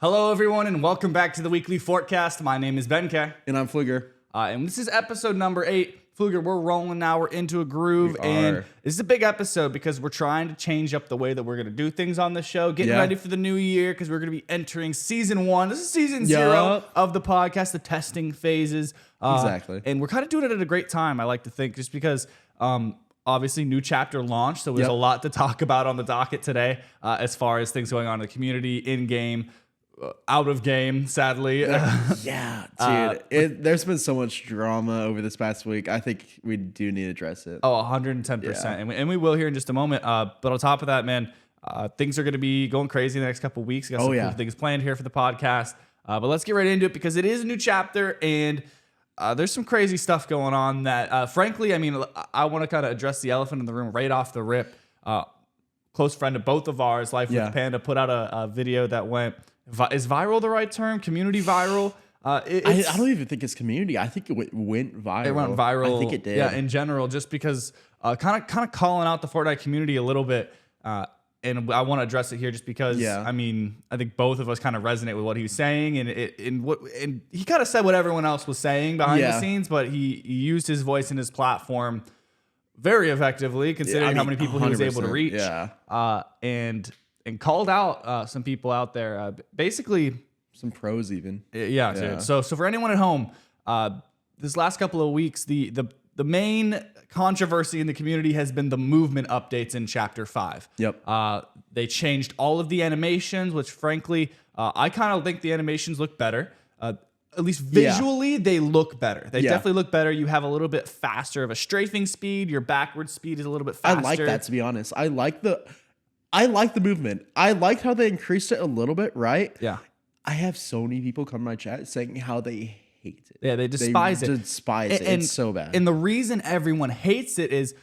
Hello, everyone, and welcome back to the weekly Fortcast. My name is BenK. And I'm Pfluger. And this is episode number 8. Pfluger, we're rolling now. We're into a groove. We and are. this is a big episode because we're trying to change up the way that we're going to do things on the show. Getting ready for the new year because we're going to be entering season 1. This is season 0 of the podcast, the testing phases. Exactly. And we're kind of doing it at a great time, I like to think, just because... obviously, new chapter launched, so there's a lot to talk about on the docket today as far as things going on in the community, in-game, out of game, sadly. Yeah, dude. There's been so much drama over this past week. I think we do need to address it. Oh, 110%. And we will here in just a moment. But on top of that, man, things are going to be going crazy in the next couple of weeks. Got some cool things planned here for the podcast. But let's get right into it because it is a new chapter and... there's some crazy stuff going on that, frankly, I mean, I want to kind of address the elephant in the room right off the rip. Close friend of both of ours, Life with Panda, put out a video that went, is viral the right term? Community viral? I don't even think it's community. I think it went viral. It went viral. I think it did. Yeah, in general, just because kind of calling out the Fortnite community a little bit. And I want to address it here just because, I mean, I think both of us kind of resonate with what he was saying. And he kind of said what everyone else was saying behind the scenes, but he used his voice and his platform very effectively, considering how many people he was able to reach. And called out some people out there. Basically... some pros even. Yeah, dude. So for anyone at home, this last couple of weeks, the main controversy in the community has been the movement updates in Chapter 5. Yep. They changed all of the animations, which frankly, I kind of think the animations look better. At least visually, they look better. They definitely look better. You have a little bit faster of a strafing speed. Your backward speed is a little bit faster. I like that, to be honest. I like the movement. I like how they increased it a little bit, right? Yeah. I have so many people come to my chat saying how they hate it. Yeah, they despise it. It's so bad. And the reason everyone hates it is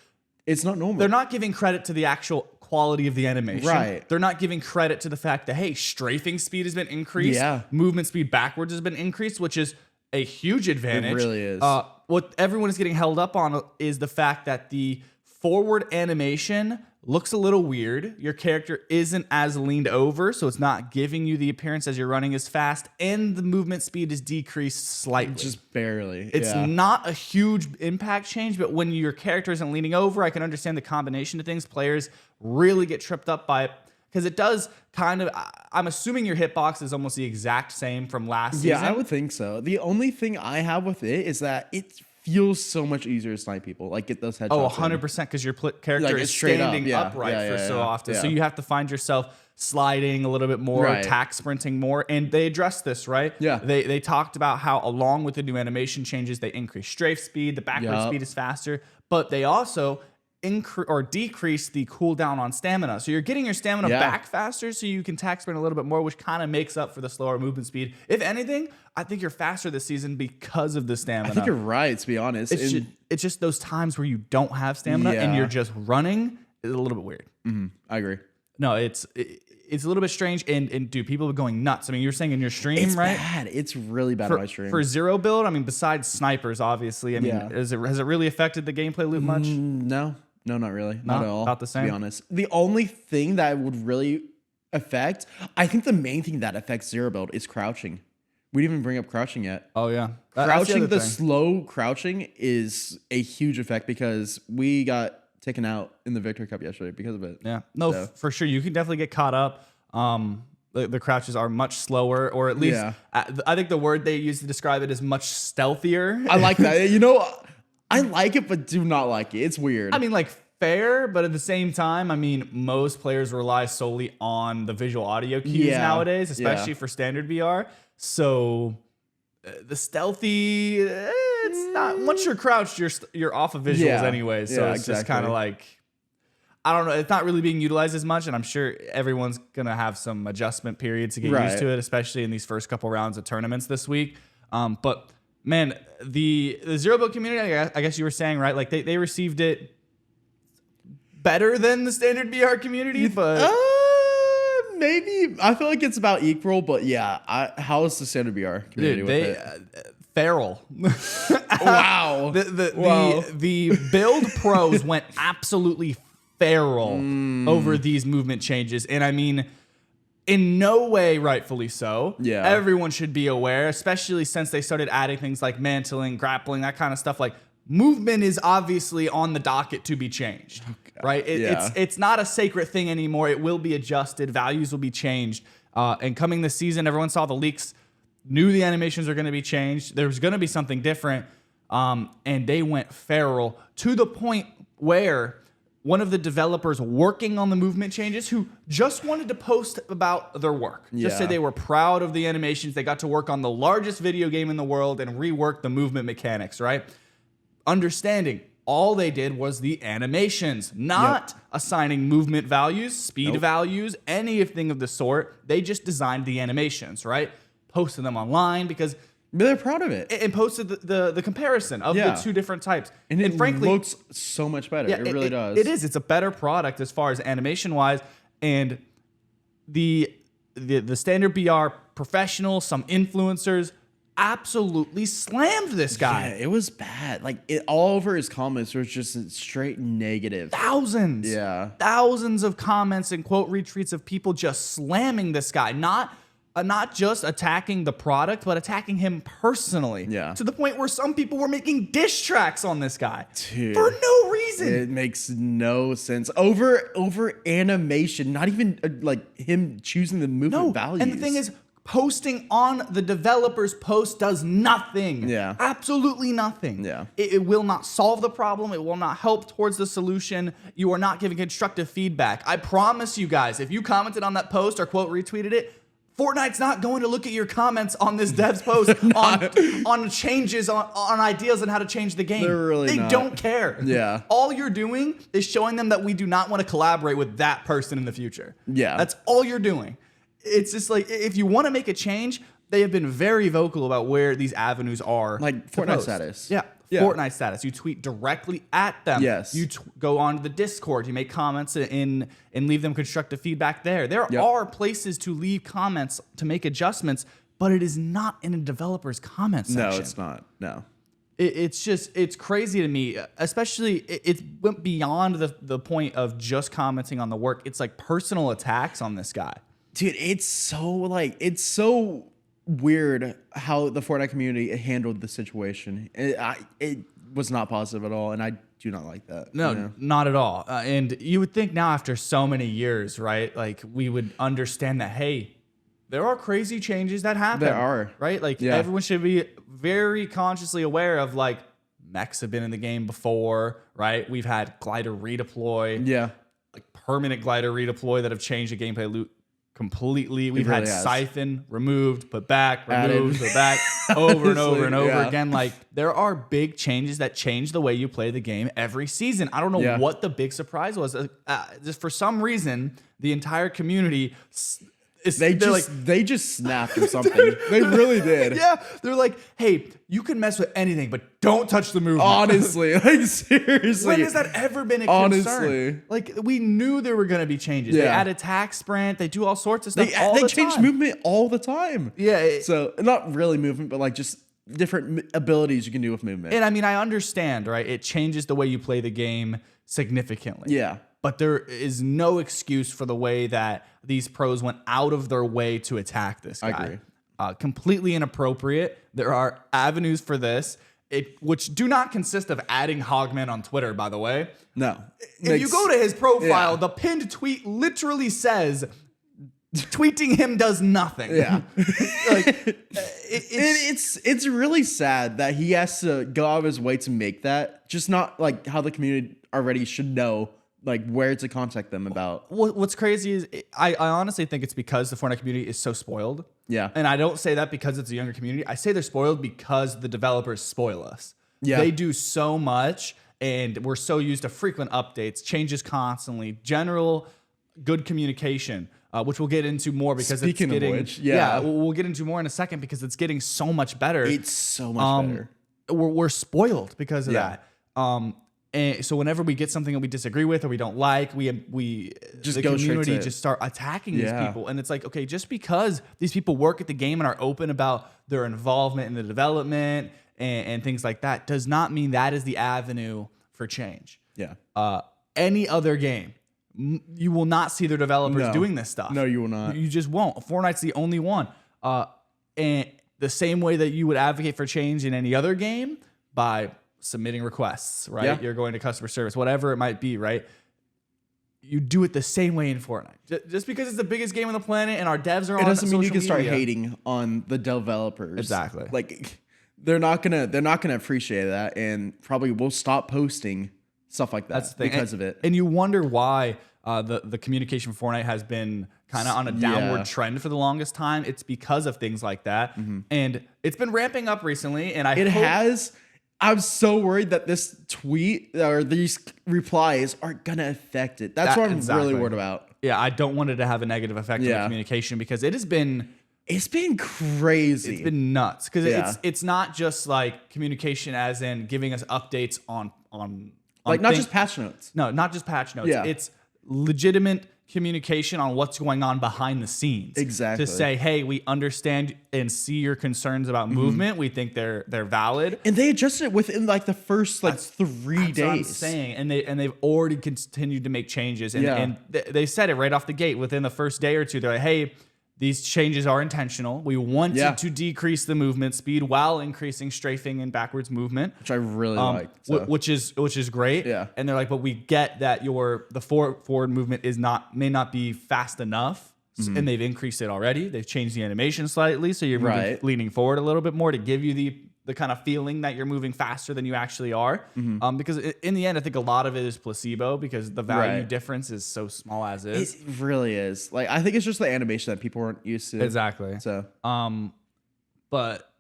it's not normal. They're not giving credit to the actual quality of the animation. Right. They're not giving credit to the fact that, hey, strafing speed has been increased. Yeah. Movement speed backwards has been increased, which is a huge advantage. It really is. What everyone is getting held up on is the fact that the forward animation looks a little weird. Your character isn't as leaned over, so it's not giving you the appearance as you're running as fast, and the movement speed is decreased slightly. Just barely. It's not a huge impact change, but when your character isn't leaning over, I can understand the combination of things. Players really get tripped up by it because it does kind of... I'm assuming your hitbox is almost the exact same from last season. Yeah, I would think so. The only thing I have with it is that it feels so much easier to snipe people. Like, get those headshots. Oh, 100%, because your character is standing upright for so often. Yeah. So you have to find yourself sliding a little bit more, attack sprinting more, and they addressed this, right? Yeah. They talked about how, along with the new animation changes, they increased strafe speed, the backward speed is faster, but they also decrease the cooldown on stamina. So you're getting your stamina back faster so you can attack sprint a little bit more, which kind of makes up for the slower movement speed. If anything, I think you're faster this season because of the stamina. I think you're right, to be honest. It's just those times where you don't have stamina and you're just running is a little bit weird. Mm-hmm. I agree. No, it's a little bit strange, and dude, people are going nuts. I mean, you're saying in your stream, it's right? Bad. It's really bad on my stream. For zero build, I mean, besides snipers, obviously, I mean, has it really affected the gameplay loop much? No, not really. Not at all. About the same? To be honest. The only thing that would really affect, I think the main thing that affects zero build is crouching. We didn't even bring up crouching yet. Oh, yeah. Crouching, the slow crouching is a huge effect because we got taken out in the Victory Cup yesterday because of it. Yeah. No, for sure. You can definitely get caught up. The crouches are much slower, or at least I think the word they use to describe it is much stealthier. I like that. I like it, but do not like it. It's weird. I mean, like, fair, but at the same time, I mean, most players rely solely on the visual audio cues nowadays, especially for standard VR. So the stealthy, it's not. Once you're crouched, you're off of visuals anyway. So it's just kind of like, I don't know. It's not really being utilized as much, and I'm sure everyone's gonna have some adjustment periods to get used to it, especially in these first couple rounds of tournaments this week. But man, the zero build community, I guess you were saying, right? Like they received it better than the standard VR community, but maybe I feel like it's about equal. But yeah, how is the standard VR community with it? Feral. Wow. The build pros went absolutely feral over these movement changes, and I mean, in no way rightfully so. Yeah. Everyone should be aware, especially since they started adding things like mantling, grappling, that kind of stuff. Like movement is obviously on the docket to be changed, right? It's not a sacred thing anymore. It will be adjusted. Values will be changed. And coming this season, everyone saw the leaks, knew the animations are going to be changed. There was going to be something different. And they went feral to the point where one of the developers working on the movement changes who just wanted to post about their work. Just say they were proud of the animations. They got to work on the largest video game in the world and rework the movement mechanics, right? Understanding all they did was the animations, not assigning movement values, speed values, anything of the sort. They just designed the animations, right? Posted them online because... But they're proud of it. And posted the comparison of the two different types. And frankly, looks so much better. It really does. It is. It's a better product as far as animation-wise. And the standard BR professionals, some influencers, absolutely slammed this guy. Yeah, it was bad. Like, all over his comments was just straight negative. Thousands. Yeah. Thousands of comments and quote retweets of people just slamming this guy. Not just attacking the product, but attacking him personally. Yeah. To the point where some people were making diss tracks on this guy. Dude, for no reason. It makes no sense. Over animation, not even like him choosing the movement values. And the thing is, posting on the developer's post does nothing. Yeah. Absolutely nothing. Yeah. It will not solve the problem. It will not help towards the solution. You are not giving constructive feedback. I promise you guys, if you commented on that post or quote retweeted it, Fortnite's not going to look at your comments on this dev's post on changes, on ideas on how to change the game. They don't care. Yeah. All you're doing is showing them that we do not want to collaborate with that person in the future. Yeah. That's all you're doing. It's just like, if you want to make a change, they have been very vocal about where these avenues are. Like Fortnite status. Yeah. Fortnite status. You tweet directly at them. Yes. You go on to the Discord. You make comments and leave them constructive feedback there. There are places to leave comments to make adjustments, but it is not in a developer's comment section. No, it's not. No. It's crazy to me, especially it went beyond the point of just commenting on the work. It's like personal attacks on this guy. Dude, it's so weird how the Fortnite community handled the situation. It was not positive at all, and I do not like that. No, not at all. And you would think now, after so many years, right? Like, we would understand that, hey, there are crazy changes that happen. There are. Right? Like, everyone should be very consciously aware of, like, mechs have been in the game before, right? We've had glider redeploy. Yeah. Like, permanent glider redeploy that have changed the gameplay loop completely. We've had siphon removed, put back, removed, put back, over and over and over again. Like, there are big changes that change the way you play the game every season. I don't know what the big surprise was. Just for some reason, the entire community they just snapped or something. They really did. Yeah, they're like, hey, you can mess with anything, but don't touch the movement. Honestly, like, seriously. When has that ever been a concern? Like, we knew there were going to be changes. They add attack sprint. They do all sorts of stuff. They change movement all the time. Yeah. So not really movement, but like just different abilities you can do with movement. And I mean, I understand, right? It changes the way you play the game significantly. Yeah. But there is no excuse for the way that these pros went out of their way to attack this guy. I agree. Completely inappropriate. There are avenues for this, which do not consist of adding Hogman on Twitter, by the way. No. If you go to his profile, the pinned tweet literally says, tweeting him does nothing. Yeah. Like, it's really sad that he has to go out of his way to make that. Just not like how the community already should know, like, where to contact them about. What's crazy is I honestly think it's because the Fortnite community is so spoiled. Yeah. And I don't say that because it's a younger community. I say they're spoiled because the developers spoil us. Yeah. They do so much, and we're so used to frequent updates, changes constantly, general good communication, which we'll get into more because Speaking it's getting... of which, yeah. We'll get into more in a second because it's getting so much better. It's so much better. We're spoiled because of that. And so whenever we get something that we disagree with or we don't like, we just the go community straight to just start attacking these people. And it's like, okay, just because these people work at the game and are open about their involvement in the development and things like that does not mean that is the avenue for change. Yeah. Any other game, you will not see their developers doing this stuff. No, you will not. You just won't. Fortnite's the only one. And the same way that you would advocate for change in any other game by submitting requests, right? Yeah. You're going to customer service, whatever it might be, right? You do it the same way in Fortnite. Just because it's the biggest game on the planet and our devs are on social media. It doesn't mean you can start hating on the developers. Exactly. Like they're not gonna appreciate that, and probably will stop posting stuff like that. That's the thing. Because of it. And you wonder why the communication for Fortnite has been kind of on a downward trend for the longest time. It's because of things like that. And it's been ramping up recently. And I'm so worried that this tweet or these replies aren't going to affect it. That's what I'm really worried about. Yeah, I don't want it to have a negative effect on the communication because it has been... It's been crazy. It's been nuts because it's not just like communication as in giving us updates on like not just patch notes. No, not just patch notes. Yeah. It's legitimate communication on what's going on behind the scenes. Exactly. To say, hey, we understand and see your concerns about movement. We think they're valid. And they adjusted it within like the first 3 days. That's what I'm saying. And they've already continued to make changes. And they said it right off the gate within the first day or two. They're like, hey, these changes are intentional. We wanted to decrease the movement speed while increasing strafing and backwards movement, which I really like. So. Which is great. Yeah. And they're like, but we get that the forward movement may not be fast enough, and they've increased it already. They've changed the animation slightly, so you're leaning forward a little bit more to give you the kind of feeling that you're moving faster than you actually are. Because in the end, I think a lot of it is placebo because the value difference is so small as is. It really is. Like, I think it's just the animation that people weren't used to. Exactly. So, but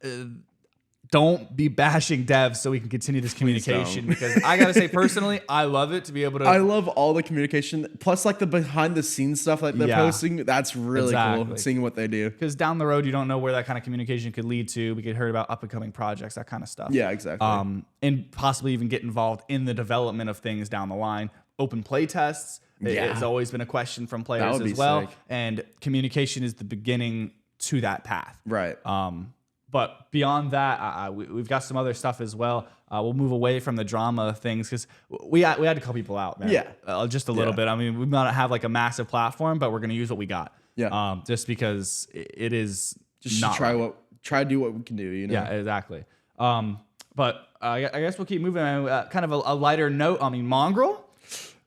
don't be bashing devs so we can continue this communication because I gotta say personally, I love it to be able to. I love all the communication plus like the behind the scenes stuff like they're posting. That's really cool seeing what they do. Because down the road, you don't know where that kind of communication could lead to. We could hear about up and coming projects, that kind of stuff. Yeah, exactly. And possibly even get involved in the development of things down the line. Open play tests. It's always been a question from players as well. Sick. And communication is the beginning to that path. Right. But beyond that, we've got some other stuff as well. We'll move away from the drama of things because we had to call people out, man. Yeah. Just a little bit. I mean, we might not have like a massive platform, but we're going to use what we got. Yeah. Just because it is just not try to do what we can do, you know? Yeah, exactly. But I guess we'll keep moving. Kind of a lighter note. I mean, Mongrel?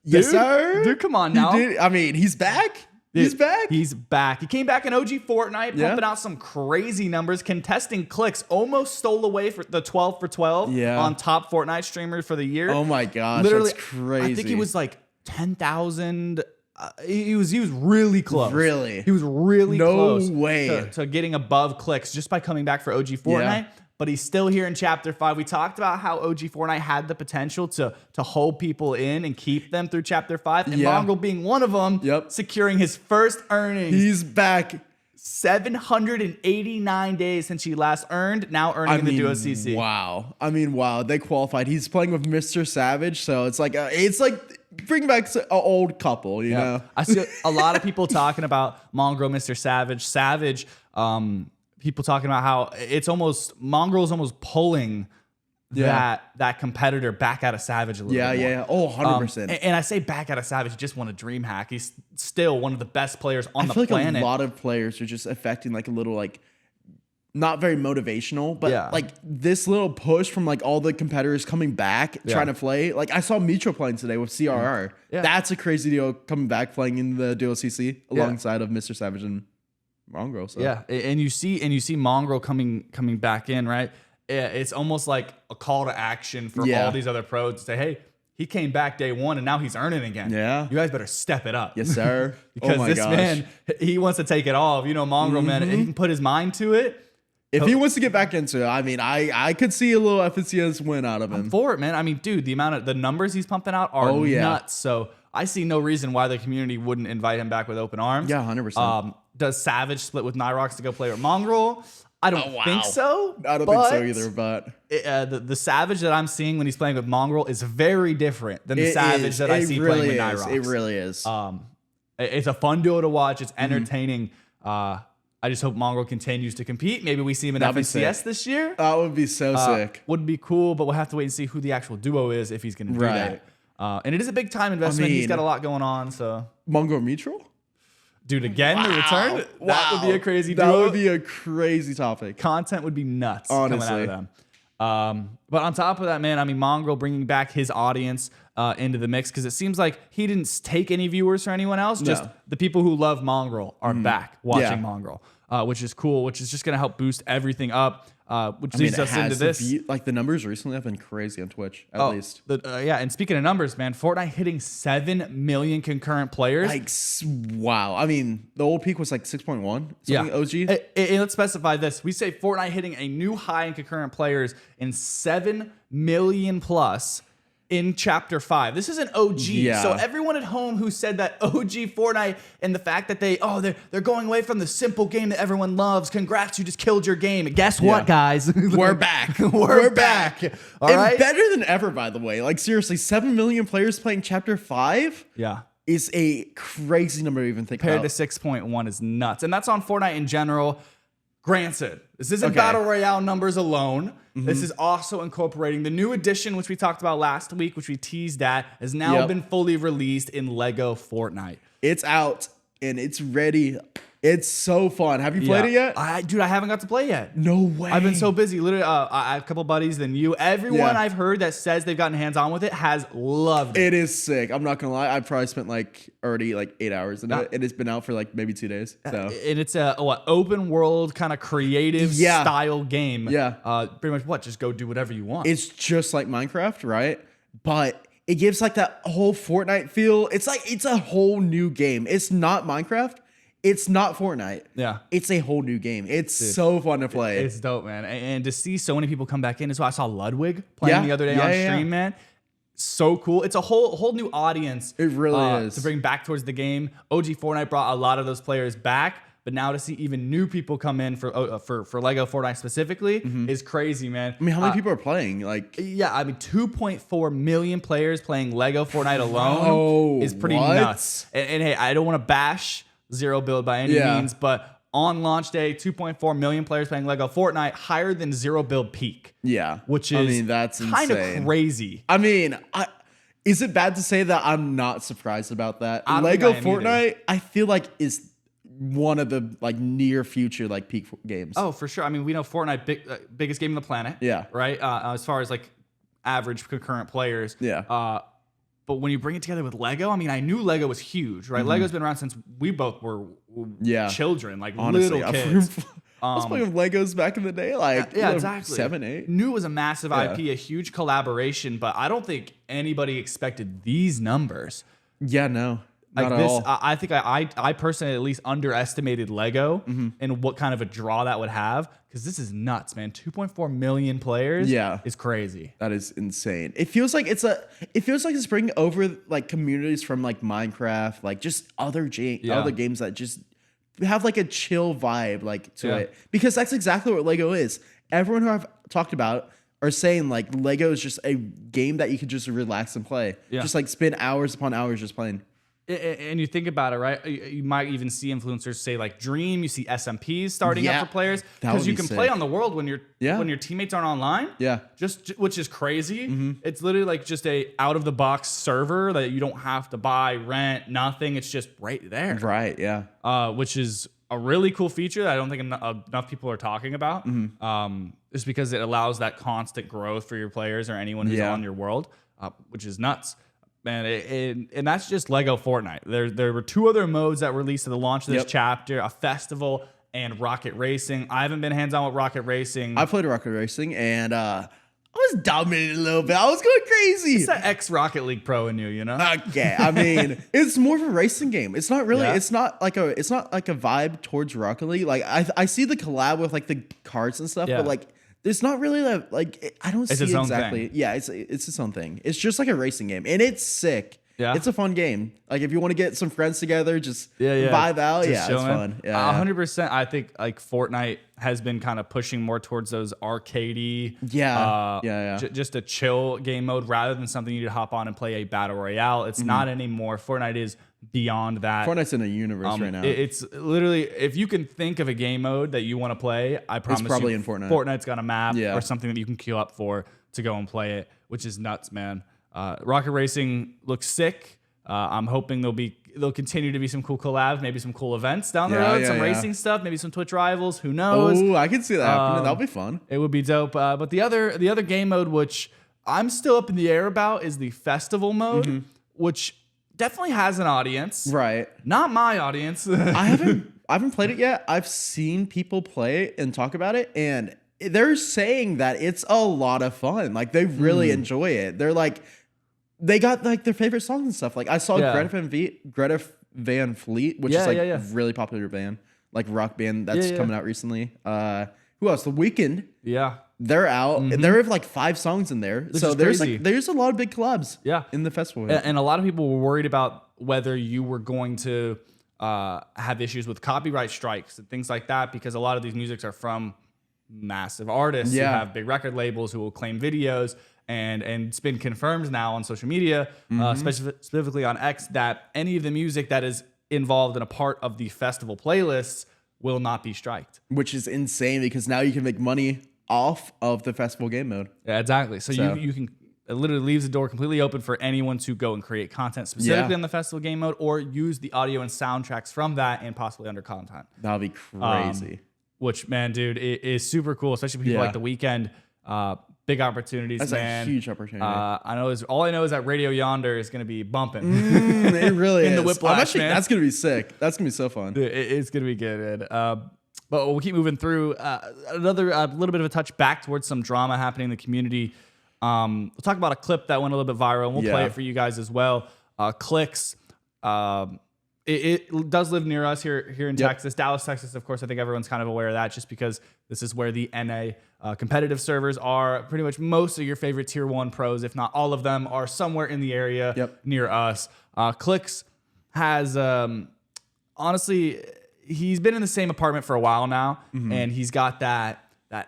Yes, sir. Dude, come on now. I mean, he's back. He's back. He's back. He came back in OG Fortnite, pumping out some crazy numbers, contesting Clix, almost stole away for the 12 for 12 on top Fortnite streamers for the year. Oh my gosh, literally, that's crazy. I think he was like 10,000. He was really close. Really? He was really close. No way. To getting above Clix just by coming back for OG Fortnite. Yeah. But he's still here in Chapter 5. We talked about how OG Fortnite had the potential to hold people in and keep them through Chapter 5. And Mongrel being one of them, securing his first earnings. He's back. 789 days since he last earned, now earning in the Duo CC. Wow. I mean, wow. They qualified. He's playing with Mr. Savage, so it's like bring back an old couple, you know? I see a lot of people talking about Mongrel, Mr. Savage. Savage, people talking about how Mongrel's almost pulling that competitor back out of Savage a little bit more. Yeah. Oh, 100%. And I say back out of Savage, he just won a dream hack. He's still one of the best players on the planet. I feel like a lot of players are just affecting like a little like not very motivational, but like this little push from like all the competitors coming back trying to play. Like I saw Mitro playing today with CRR. Yeah. That's a crazy deal coming back playing in the Duo CC alongside of Mr. Savage and Mongrel. So. Yeah, and you see Mongrel coming back in, right? It's almost like a call to action for all these other pros to say, hey, he came back day one and now he's earning again. Yeah. You guys better step it up. Yes, sir. Because man, he wants to take it all. You know, Mongrel, man, if he can put his mind to it. If he wants to get back into it, I mean, I could see a little FNCS win out of him. I'm for it, man. I mean, dude, the numbers he's pumping out are nuts. So I see no reason why the community wouldn't invite him back with open arms. Yeah, 100%. Does Savage split with Nyrox to go play with Mongrel? I don't think so. I don't think so either, but the Savage that I'm seeing when he's playing with Mongrel is very different than the Savage that I see playing with Nyrox. It really is. It's a fun duo to watch. It's entertaining. I just hope Mongrel continues to compete. Maybe we see him in FNCS this year. That would be so sick. Would be cool, but we'll have to wait and see who the actual duo is if he's going to do that. And it is a big time investment. He's got a lot going on. So Mongo Mutual? Dude, again, the return? That would be a crazy duo. That would be a crazy topic. Content would be nuts honestly. Coming out of them. But on top of that, man, I mean, Mongrel bringing back his audience into the mix because it seems like he didn't take any viewers from anyone else. Just the people who love Mongrel are back watching Mongrel, which is cool, which is just going to help boost everything up. Which leads us into this. The numbers recently have been crazy on Twitch, at least. And speaking of numbers, man, Fortnite hitting 7 million concurrent players. Like, wow. I mean, the old peak was like 6.1. OG. Let's specify this. We say Fortnite hitting a new high in concurrent players in 7 million plus in Chapter 5. This is an OG. Yeah. So everyone at home who said that OG Fortnite and the fact that they're going away from the simple game that everyone loves. Congrats, you just killed your game. Guess what, guys? We're back. We're back. All and right? better than ever, by the way. Like, seriously, 7 million players playing Chapter 5? Yeah. Is a crazy number to even think Compared about. to 6.1 is nuts. And that's on Fortnite in general. Granted, this isn't Battle Royale numbers alone. This is also incorporating the new edition, which we talked about last week, which we teased at, has now been fully released in Lego Fortnite. It's out and it's ready. It's so fun. Have you played it yet? Dude, I haven't got to play yet. No way. I've been so busy. Literally, I have a couple buddies than you. Everyone I've heard that says they've gotten hands on with it has loved it. It is sick. I'm not gonna lie. I probably spent already 8 hours in it, and it's been out for maybe 2 days. So and it's a open world kind of creative style game. Yeah. Pretty much just go do whatever you want. It's just like Minecraft, right? But it gives that whole Fortnite feel. It's it's a whole new game. It's not Minecraft. It's not Fortnite. Yeah. It's a whole new game. It's so fun to play. It's dope, man. And to see so many people come back in as well. I saw Ludwig playing the other day on stream, man. So cool. It's a whole new audience. It really is. To bring back towards the game. OG Fortnite brought a lot of those players back. But now to see even new people come in for Lego Fortnite specifically is crazy, man. I mean, how many people are playing? 2.4 million players playing Lego Fortnite alone is pretty nuts. And hey, I don't want to bash Zero Build by any means, but on launch day, 2.4 million players playing Lego Fortnite, higher than Zero Build peak. Yeah. Which is that's kind insane. of crazy. I mean, is it bad to say that I'm not surprised about that? Lego Fortnite, I feel like is one of the near future peak games. Oh, for sure. I mean, we know Fortnite biggest game on the planet. Yeah. Right. As far as average concurrent players. Yeah. But when you bring it together with Lego, I mean, I knew Lego was huge, right? Lego's been around since we both were children, honestly, little kids. I was playing with Legos back in the day, exactly. 7, 8. Knew it was a massive IP, a huge collaboration, but I don't think anybody expected these numbers. Yeah, no. Not at all. I think I personally at least underestimated Lego and what kind of a draw that would have, because this is nuts, man. 2.4 million players is crazy. That is insane. It feels like it's bringing over communities from Minecraft, just other games that just have a chill vibe to it, because that's exactly what Lego is. Everyone who I've talked about are saying Lego is just a game that you could just relax and play. Just spend hours upon hours just playing. And you think about it, right? You might even see influencers say Dream. You see SMPs starting up for players because you can play on the world when your teammates aren't online. Yeah, which is crazy. It's literally just a out of the box server that you don't have to buy, rent, nothing. It's just right there. Right. Yeah. Which is a really cool feature that I don't think enough people are talking about. Just because it allows that constant growth for your players or anyone who's on your world, which is nuts. Man, and that's just Lego Fortnite. There were 2 other modes that released at the launch of this chapter, a festival and rocket racing. I haven't been hands-on with rocket racing. I played rocket racing, and I was dominating a little bit. I was going crazy. It's the ex-Rocket League pro in you, you know? Okay, I mean, it's more of a racing game. It's not really, it's not like a vibe towards Rocket League. I see the collab with the cards and stuff, but it's not really I don't see exactly. Yeah, it's its own thing. It's just a racing game, and it's sick. Yeah, it's a fun game. If you want to get some friends together, just vibe out. It's fun. Yeah, 100%. I think Fortnite has been kind of pushing more towards those arcadey. Just a chill game mode rather than something you need to hop on and play a battle royale. It's not anymore. Fortnite is beyond that. Fortnite's in a universe right now. It's literally, if you can think of a game mode that you want to play, I promise it's probably you, in Fortnite. Fortnite's got a map or something that you can queue up for to go and play it, which is nuts, man. Rocket Racing looks sick. I'm hoping there'll continue to be some cool collabs, maybe some cool events down the road, some racing stuff, maybe some Twitch rivals. Who knows? Oh, I can see that happening. That'll be fun. It would be dope. But the other game mode, which I'm still up in the air about, is the festival mode, which definitely has an audience. Right. Not my audience. I haven't played it yet. I've seen people play it and talk about it, and they're saying that it's a lot of fun. Like they really enjoy it. They're like, they got like their favorite songs and stuff. Like I saw Greta Van Fleet, which is like a really popular band, like rock band that's coming out recently. Who else? The Weeknd. Yeah. They're out, and there are like 5 songs in there. So there's a lot of big collabs in the festival. And a lot of people were worried about whether you were going to have issues with copyright strikes and things like that, because a lot of these musics are from massive artists who have big record labels who will claim videos. And it's been confirmed now on social media, specifically on X, that any of the music that is involved in a part of the festival playlists will not be striked. Which is insane, because now you can make money off of the festival game mode. Yeah, exactly. So you can, it literally leaves the door completely open for anyone to go and create content specifically on the festival game mode, or use the audio and soundtracks from that and possibly under content. That'll be crazy. Which, man, dude, it is super cool, especially for people like The Weeknd. Big opportunities, That's man. A huge opportunity. All I know is that Radio Yonder is going to be bumping. It really in is. The Whiplash, man. That's going to be sick. That's going to be so fun. Dude, it's going to be good, man. But we'll keep moving through. Another little bit of a touch back towards some drama happening in the community. We'll talk about a clip that went a little bit viral, and we'll play it for you guys as well. Clix. It does live near us here in Texas, Dallas, Texas. Of course, I think everyone's kind of aware of that, just because this is where the NA competitive servers are. Pretty much most of your favorite tier 1 pros, if not all of them, are somewhere in the area near us. Clix has, honestly, he's been in the same apartment for a while now, and he's got that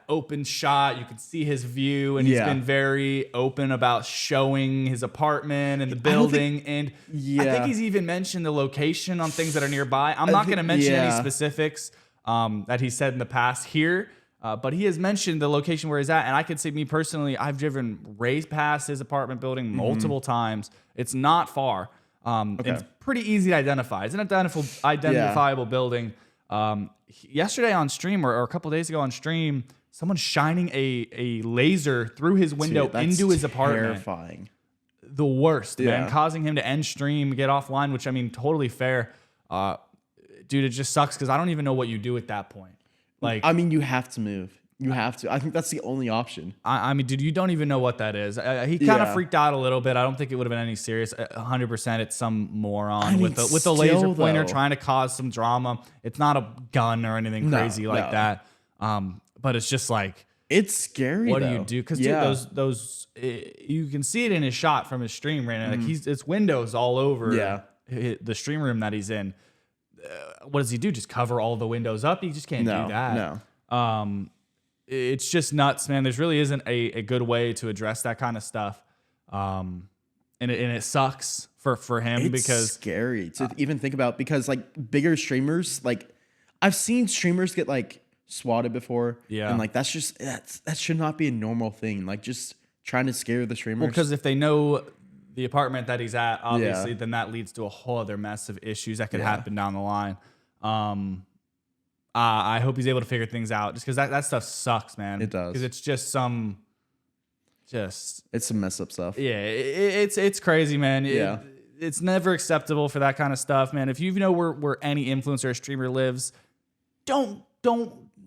open shot. You can see his view, and he's been very open about showing his apartment and the building. I think he's even mentioned the location on things that are nearby. I'm not going to mention any specifics that he said in the past here, but he has mentioned the location where he's at. And I could say, me personally, I've driven right past his apartment building multiple times. It's not far. It's pretty easy to identify. It's an identifiable building. Yesterday on stream, or a couple days ago on stream, someone shining a laser through his window into his apartment. Terrifying. The worst, man. Causing him to end stream, get offline, which, I mean, totally fair. Dude, it just sucks, because I don't even know what you do at that point. Like, I mean, you have to move. You have to. I think that's the only option. I mean, dude, you don't even know what that is. He kind of freaked out a little bit. I don't think it would have been any serious. 100%, it's some moron with the laser pointer trying to cause some drama. It's not a gun or anything crazy like that. But it's just like, it's scary. What do you do? Because those you can see it in his shot from his stream right now. Like it's windows all over the stream room that he's in. What does he do? Just cover all the windows up? He just can't do that. No. It's just nuts, man. There really isn't a good way to address that kind of stuff. And it sucks for him, because it's scary to even think about, because like bigger streamers, like I've seen streamers get like swatted before. Yeah. And like that should not be a normal thing. Like just trying to scare the streamers. Well, because if they know the apartment that he's at, obviously, then that leads to a whole other mess of issues that could happen down the line. I hope he's able to figure things out, just because that stuff sucks, man. It does. Because it's just it's some mess up stuff. Yeah, it's crazy, man. It's never acceptable for that kind of stuff, man. If you know where any influencer or streamer lives, don't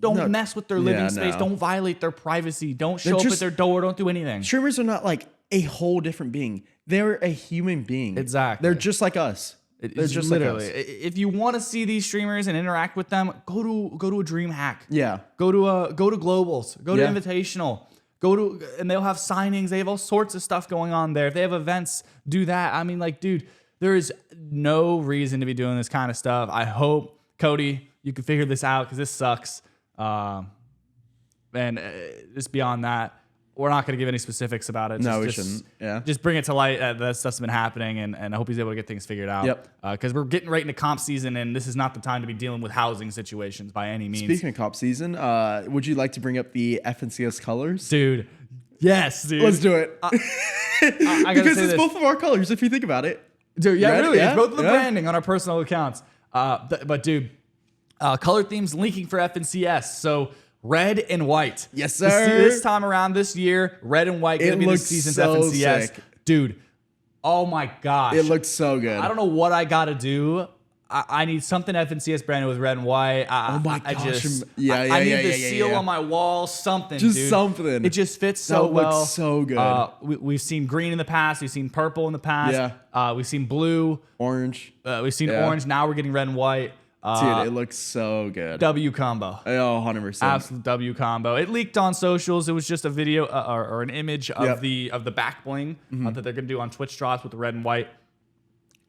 mess with their living space. Don't violate their privacy. Don't show up at their door. Don't do anything. Streamers are not like a whole different being. They're a human being. Exactly. They're just like us. They're just literally like us. If you want to see these streamers and interact with them, go to a Dream Hack. Yeah. Go to Globals. Go to Invitational. And they'll have signings. They have all sorts of stuff going on there. If they have events, do that. I mean, like, dude, there is no reason to be doing this kind of stuff. I hope, Cody, you can figure this out, because this sucks. And just beyond that, we're not going to give any specifics about it. We shouldn't. Yeah. Just bring it to light that stuff's been happening, and I hope he's able to get things figured out. Yep. Because we're getting right into comp season, and this is not the time to be dealing with housing situations by any means. Speaking of comp season, would you like to bring up the FNCS colors? Dude, Yes, dude. Let's do it. I gotta because say it's this. both of our colors, if you think about it. Dude, yeah, Red, really. yeah, It's both of the yeah. branding on our personal accounts. But dude, color themes linking for FNCS. So red and white. Yes, sir. This time around this year, red and white going to be this looks season's so FNCS. sick. Dude, oh my gosh. It looks so good. I don't know what I got to do. I need something FNCS branded with red and white. Oh my I gosh. just, Yeah, I need the yeah, seal yeah. on my wall, something, Just dude. something. It just fits That so looks well. so good. We've seen green in the past. We've seen purple in the past. Yeah. We've seen blue. Orange. We've seen Yeah. orange. Now we're getting red and white. Dude, it looks so good. W combo. Oh, 100%. Absolute W combo. It leaked on socials. It was just a video or an image of the back bling that they're gonna do on Twitch drops with the red and white.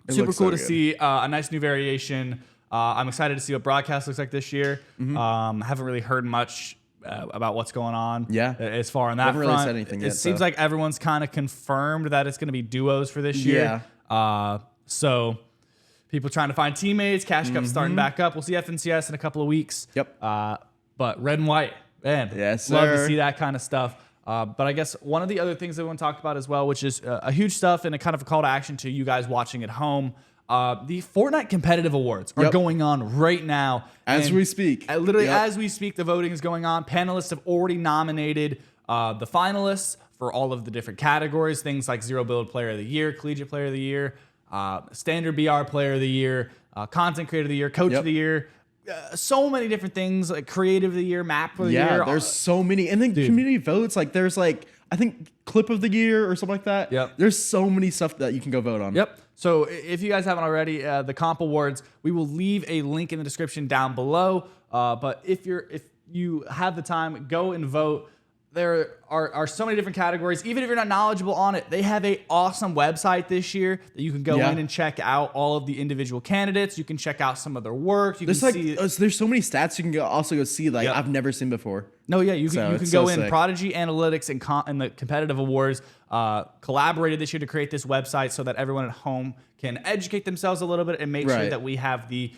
Super looks cool so to good. see a nice new variation. I'm excited to see what broadcast looks like this year. Haven't really heard much about what's going on. Yeah. As far on that Haven't front. really said anything it yet, seems so. like everyone's kind of confirmed that it's going to be duos for this year. So people trying to find teammates. Cash Cup's starting back up. We'll see FNCS in a couple of weeks. Yep. But red and white, man. Yes, Love to sir. see that kind of stuff. But I guess one of the other things that we want to talk about as well, which is a huge stuff and a kind of a call to action to you guys watching at home. The Fortnite competitive awards are going on right now. As we speak. Literally as we speak, the voting is going on. Panelists have already nominated the finalists for all of the different categories. Things like Zero Build Player of the Year, Collegiate Player of the Year, Standard BR Player of the Year, Content Creator of the Year, Coach of the Year. So many different things, like Creative of the Year, Map of the Year. Yeah, there's so many. And then community votes, like there's like, I think Clip of the Year or something like that. Yep. There's so many stuff that you can go vote on. Yep. So if you guys haven't already, the comp awards, we will leave a link in the description down below. But if you have the time, go and vote. There are so many different categories. Even if you're not knowledgeable on it, they have a awesome website this year that you can go in and check out all of the individual candidates. You can check out some of their work. You There's can like see. there's so many stats you can also go see like Yep. I've never seen before. No, yeah, you So can it's go so in. sick. Prodigy Analytics and the competitive awards collaborated this year to create this website so that everyone at home can educate themselves a little bit and make sure Right. that we have the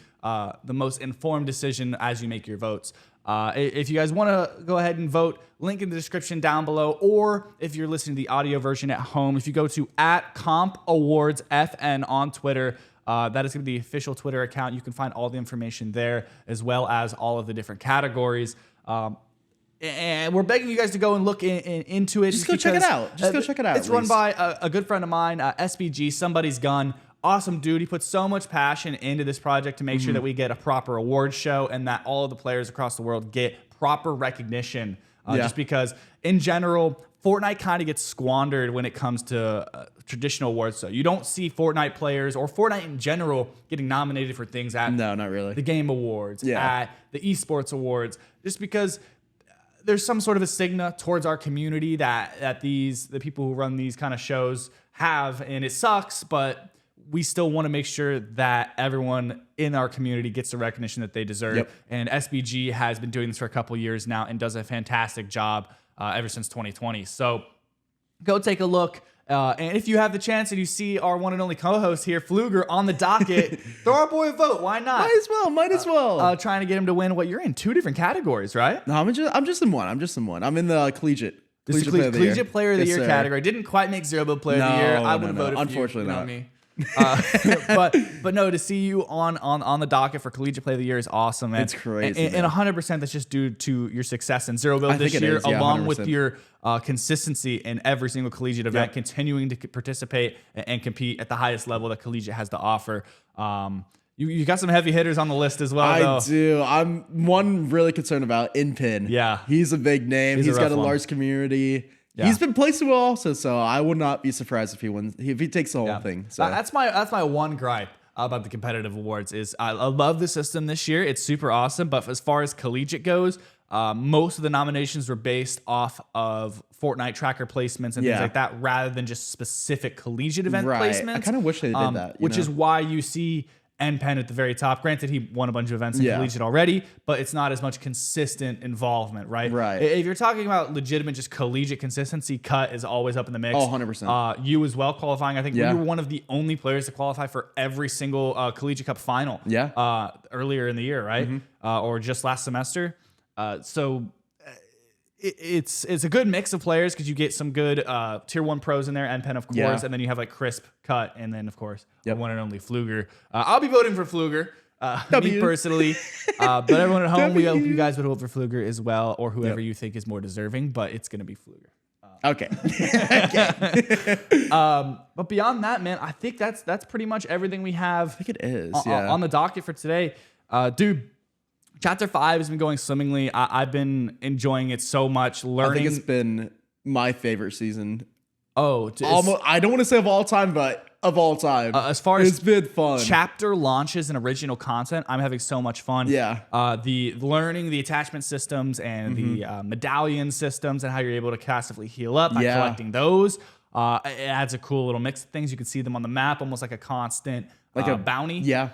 most informed decision as you make your votes. If you guys want to go ahead and vote, link in the description down below, or if you're listening to the audio version at home, if you go to @CompAwardsFN on Twitter, that is going to be the official Twitter account. You can find all the information there, as well as all of the different categories. And we're begging you guys to go and look into it. Just go check it out. Just go check it out, It's at run least. by a good friend of mine, SBG, Somebody's Gun. Awesome dude. He puts so much passion into this project to make sure that we get a proper award show and that all of the players across the world get proper recognition. Just because, in general, Fortnite kind of gets squandered when it comes to traditional awards. So you don't see Fortnite players or Fortnite in general getting nominated for things at No, not really. the Game Awards, at the Esports Awards, just because there's some sort of a stigma towards our community that the people who run these kind of shows have, and it sucks, but we still want to make sure that everyone in our community gets the recognition that they deserve. Yep. And SBG has been doing this for a couple years now and does a fantastic job ever since 2020. So go take a look. And if you have the chance and you see our one and only co-host here, Pfluger, on the docket, throw our boy a vote. Why not? Might as well. Trying to get him to win. What, you're in 2 different categories, right? No, I'm just in one. I'm in the collegiate. This is Collegiate Player of the Year category. Didn't quite make Zero Build Player of the Year. I would have voted for you. Unfortunately You know not. me. But no, to see you on the docket for Collegiate Player of the Year is awesome, man. It's crazy, and 100% that's just due to your success in Zero Build I this think it year, is, yeah, along with 100%. your consistency in every single collegiate event, Yep. continuing to participate and compete at the highest level that collegiate has to offer. You got some heavy hitters on the list as well, though. I do. I'm one really concerned about Inpin. Yeah. He's a big name. He's a He's got rough a one. large community. Yeah. He's been placed well also, so I would not be surprised if he wins. If he takes the whole thing. So That's my one gripe about the competitive awards is I love the system this year. It's super awesome, but as far as collegiate goes, most of the nominations were based off of Fortnite tracker placements and things like that, rather than just specific collegiate event placements. I kind of wish they did that. Which is why you see NPen at the very top. Granted, he won a bunch of events in collegiate already, but it's not as much consistent involvement, right? Right. If you're talking about legitimate, just collegiate consistency, Cut is always up in the mix. Oh, 100%. You as well qualifying. I think Yeah. we were one of the only players to qualify for every single Collegiate Cup final. Yeah. Earlier in the year, right? Or just last semester. So it's a good mix of players because you get some good tier 1 pros in there, NPen of course, and then you have like Crisp, Cut, and then of course the one and only Pfluger. I'll be voting for Pfluger. Me personally, but everyone at home, we hope you guys would vote for Pfluger as well, or whoever you think is more deserving. But it's gonna be Pfluger. Okay. But beyond that, man, I think that's pretty much everything we have. I think it is on the docket for today, dude. Chapter 5 has been going swimmingly. I've been enjoying it so much. Learning. I think it's been my favorite season. Almost, I don't want to say of all time, but of all time. As far as it's been fun. Chapter launches and original content, I'm having so much fun. Yeah. The learning the attachment systems and the medallion systems and how you're able to passively heal up by collecting those. It adds a cool little mix of things. You can see them on the map, almost like a constant a bounty. Yeah.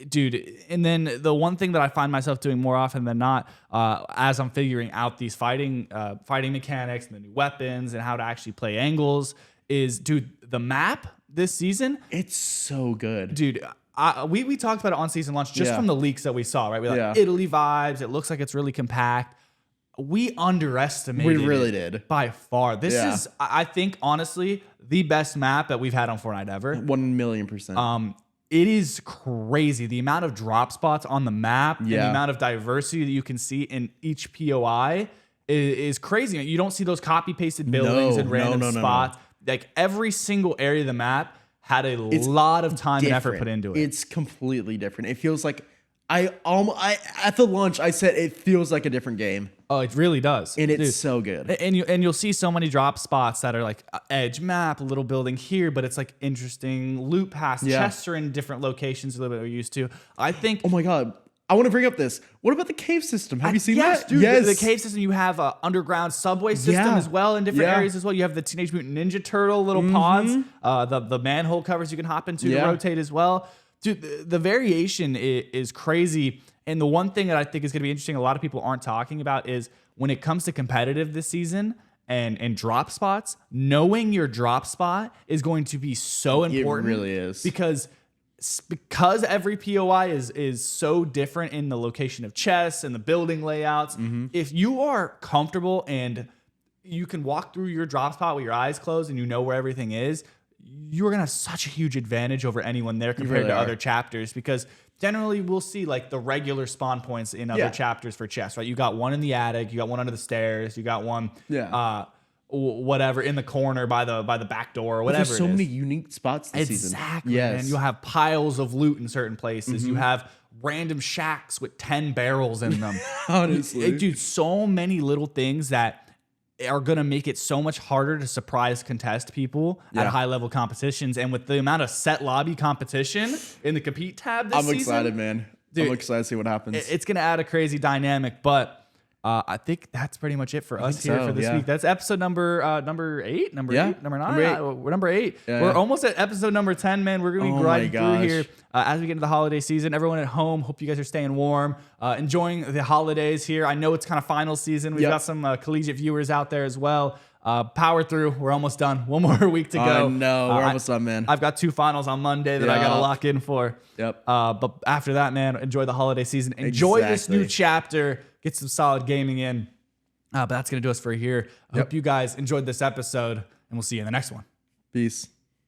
Dude, and then the one thing that I find myself doing more often than not, as I'm figuring out these fighting mechanics and the new weapons and how to actually play angles, is, dude, the map this season. It's so good, dude. We talked about it on season launch just from the leaks that we saw, right? We like Italy vibes. It looks like it's really compact. We underestimated. We really did by far. This is, I think, honestly, the best map that we've had on Fortnite ever. 1,000,000%. It is crazy. The amount of drop spots on the map and the amount of diversity that you can see in each POI is crazy. You don't see those copy pasted buildings in random spots. Like every single area of the map had a lot of time and effort put into it. It's completely different. It feels like at the launch I said it feels like a different game. Oh, it really does. And it's so good. And you'll see so many drop spots that are like edge map, a little building here, but it's like interesting loot pass. Chests are in different locations a little bit we're used to. I think. Oh my God. I want to bring up this. What about the cave system? Have you seen that? Dude, yes, the cave system. You have an underground subway system as well in different areas as well. You have the Teenage Mutant Ninja Turtle little pods. The manhole covers you can hop into to rotate as well. Dude, the variation is crazy. And the one thing that I think is going to be interesting, a lot of people aren't talking about, is when it comes to competitive this season and drop spots, knowing your drop spot is going to be so important. It really is. Because every POI is so different in the location of chests and the building layouts. If you are comfortable and you can walk through your drop spot with your eyes closed and you know where everything is, you're going to have such a huge advantage over anyone there compared to other chapters, because generally we'll see like the regular spawn points in other chapters for chests, right? You got one in the attic, you got one under the stairs, you got one whatever in the corner by the back door or whatever. There's so many unique spots this season. Exactly. And you'll have piles of loot in certain places. You have random shacks with 10 barrels in them. Honestly. Dude, so many little things that are going to make it so much harder to surprise contest people at high level competitions. And with the amount of set lobby competition in the compete tab this season. I'm excited, man. Dude, I'm excited to see what happens. It's going to add a crazy dynamic, but I think that's pretty much it for us here for this week. That's episode number 8, number 8, number 9. We're number 8. We're almost at episode number 10, man. We're going to be grinding through here as we get into the holiday season. Everyone at home, hope you guys are staying warm, enjoying the holidays here. I know it's kind of final season. We've got some collegiate viewers out there as well. Power through. We're almost done. One more week to go. No, we're almost done, man. I've got 2 finals on Monday that I got to lock in for. But after that, man, enjoy the holiday season. Enjoy this new chapter. Get some solid gaming in. But that's going to do us for here. I hope you guys enjoyed this episode, and we'll see you in the next one. Peace.